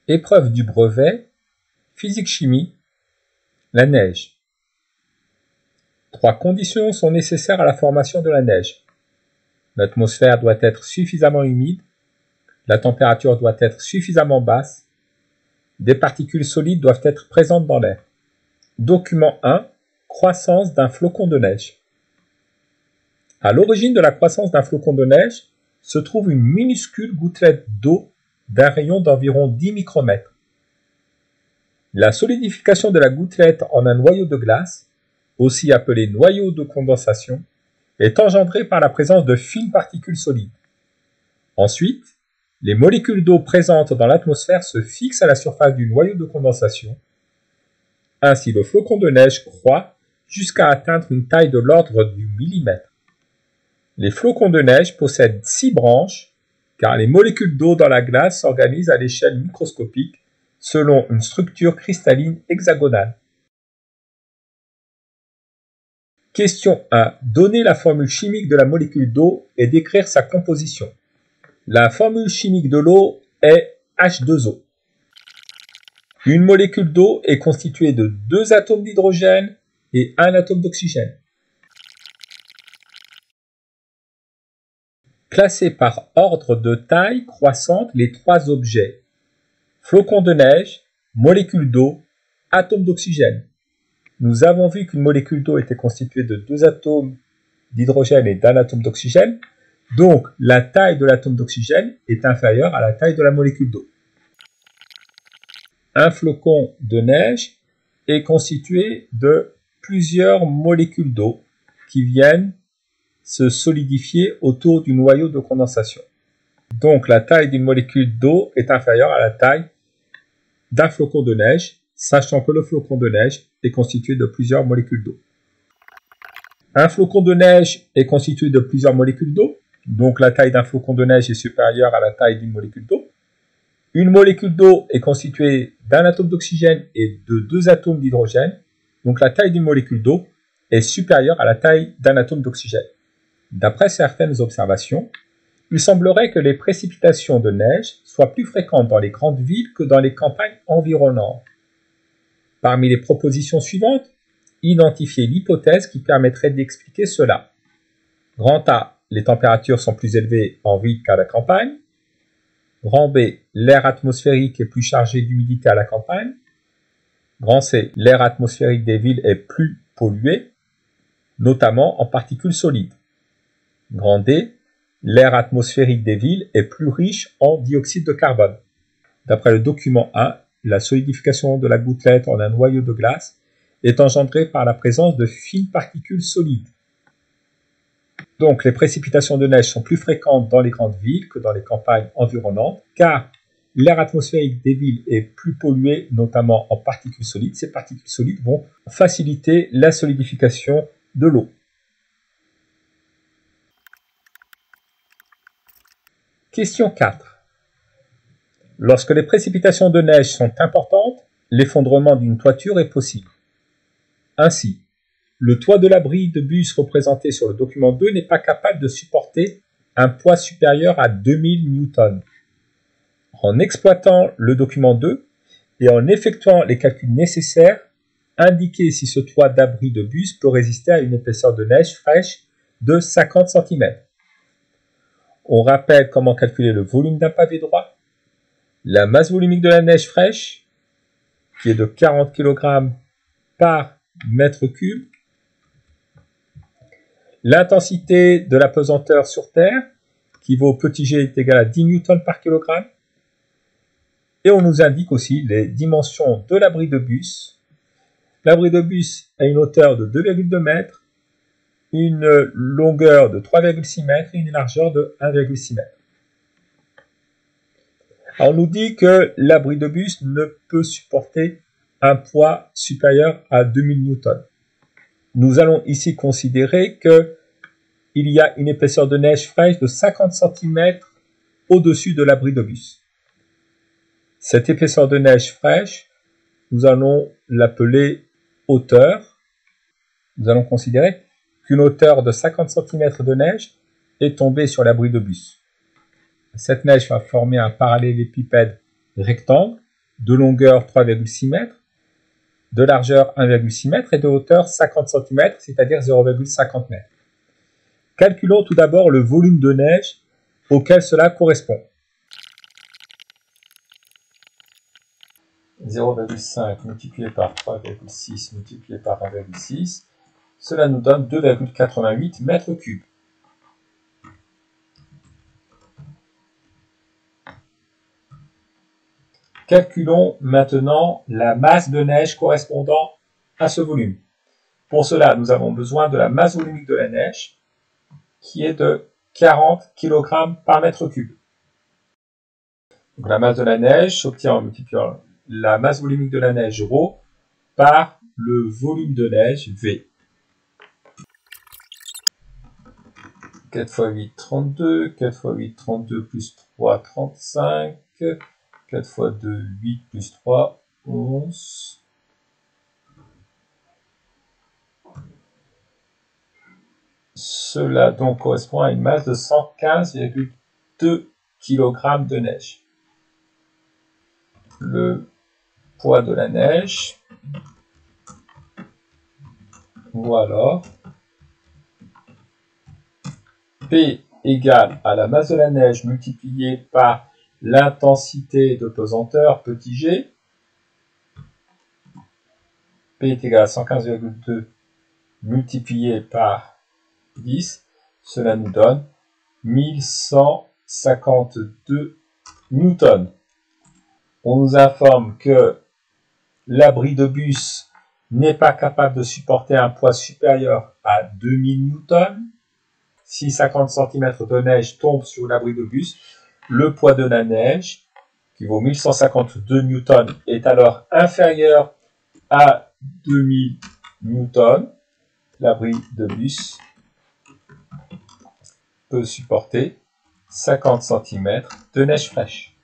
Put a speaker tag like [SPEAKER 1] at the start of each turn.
[SPEAKER 1] Épreuve du brevet, physique-chimie, la neige. 3 conditions sont nécessaires à la formation de la neige. L'atmosphère doit être suffisamment humide, la température doit être suffisamment basse, des particules solides doivent être présentes dans l'air. Document 1. Croissance d'un flocon de neige. À l'origine de la croissance d'un flocon de neige se trouve une minuscule gouttelette d'eau d'un rayon d'environ 10 micromètres. La solidification de la gouttelette en un noyau de glace, aussi appelé noyau de condensation, est engendrée par la présence de fines particules solides. Ensuite, les molécules d'eau présentes dans l'atmosphère se fixent à la surface du noyau de condensation. Ainsi, le flocon de neige croît jusqu'à atteindre une taille de l'ordre du millimètre. Les flocons de neige possèdent 6 branches, car les molécules d'eau dans la glace s'organisent à l'échelle microscopique selon une structure cristalline hexagonale. Question 1. Donner la formule chimique de la molécule d'eau et décrire sa composition. La formule chimique de l'eau est H2O. Une molécule d'eau est constituée de 2 atomes d'hydrogène et 1 atome d'oxygène. Classer par ordre de taille croissante les 3 objets. Flocon de neige, molécule d'eau, atome d'oxygène. Nous avons vu qu'une molécule d'eau était constituée de 2 atomes d'hydrogène et d'1 atome d'oxygène. Donc, la taille de l'atome d'oxygène est inférieure à la taille de la molécule d'eau. Un flocon de neige est constitué de plusieurs molécules d'eau qui viennent se solidifier autour du noyau de condensation. Donc, la taille d'une molécule d'eau est inférieure à la taille d'un flocon de neige, sachant que le flocon de neige est constitué de plusieurs molécules d'eau. Un flocon de neige est constitué de plusieurs molécules d'eau, donc la taille d'un flocon de neige est supérieure à la taille d'une molécule d'eau. Une molécule d'eau est constituée d'un atome d'oxygène et de 2 atomes d'hydrogène, donc la taille d'une molécule d'eau est supérieure à la taille d'un atome d'oxygène. D'après certaines observations, il semblerait que les précipitations de neige soient plus fréquentes dans les grandes villes que dans les campagnes environnantes. Parmi les propositions suivantes, identifiez l'hypothèse qui permettrait d'expliquer cela. Grand A, les températures sont plus élevées en ville qu'à la campagne. Grand B, l'air atmosphérique est plus chargé d'humidité à la campagne. Grand C, l'air atmosphérique des villes est plus pollué, notamment en particules solides. Grand D, l'air atmosphérique des villes est plus riche en dioxyde de carbone. D'après le document 1, la solidification de la gouttelette en un noyau de glace est engendrée par la présence de fines particules solides. Donc, les précipitations de neige sont plus fréquentes dans les grandes villes que dans les campagnes environnantes, car l'air atmosphérique des villes est plus pollué, notamment en particules solides. Ces particules solides vont faciliter la solidification de l'eau. Question 4. Lorsque les précipitations de neige sont importantes, l'effondrement d'une toiture est possible. Ainsi, le toit de l'abri de bus représenté sur le document 2 n'est pas capable de supporter un poids supérieur à 2000 newtons. En exploitant le document 2 et en effectuant les calculs nécessaires, indiquez si ce toit d'abri de bus peut résister à une épaisseur de neige fraîche de 50 cm. On rappelle comment calculer le volume d'un pavé droit, la masse volumique de la neige fraîche, qui est de 40 kg par mètre cube, l'intensité de la pesanteur sur Terre, qui vaut petit g est égal à 10 newtons par kilogramme, et on nous indique aussi les dimensions de l'abri de bus. L'abri de bus a une hauteur de 2,2 mètres, une longueur de 3,6 mètres et une largeur de 1,6 mètres. Alors, on nous dit que l'abri de bus ne peut supporter un poids supérieur à 2000 newtons. Nous allons ici considérer qu'il y a une épaisseur de neige fraîche de 50 cm au-dessus de l'abri de bus. Cette épaisseur de neige fraîche, nous allons l'appeler hauteur. Nous allons considérer qu'une hauteur de 50 cm de neige est tombée sur l'abri de bus. Cette neige va former un parallélépipède rectangle de longueur 3,6 mètres, de largeur 1,6 m et de hauteur 50 cm, c'est-à-dire 0,50 m. Calculons tout d'abord le volume de neige auquel cela correspond. 0,5 multiplié par 3,6 multiplié par 1,6, cela nous donne 2,88 mètres cubes. Calculons maintenant la masse de neige correspondant à ce volume. Pour cela, nous avons besoin de la masse volumique de la neige, qui est de 40 kg par mètre cube. Donc, la masse de la neige s'obtient en multipliant la masse volumique de la neige ρ par le volume de neige V. 4 x 8, 32, 4 x 8, 32, plus 3, 35, 4 x 2, 8, plus 3, 11. Cela donc correspond à une masse de 115,2 kg de neige. Le poids de la neige, ou alors P égale à la masse de la neige multipliée par l'intensité de pesanteur, petit g. P est égal à 115,2 multiplié par 10. Cela nous donne 1152 newtons. On nous informe que l'abri de bus n'est pas capable de supporter un poids supérieur à 2000 newtons. Si 50 cm de neige tombe sur l'abri de bus, le poids de la neige, qui vaut 1152 newtons, est alors inférieur à 2000 newtons. L'abri de bus peut supporter 50 cm de neige fraîche.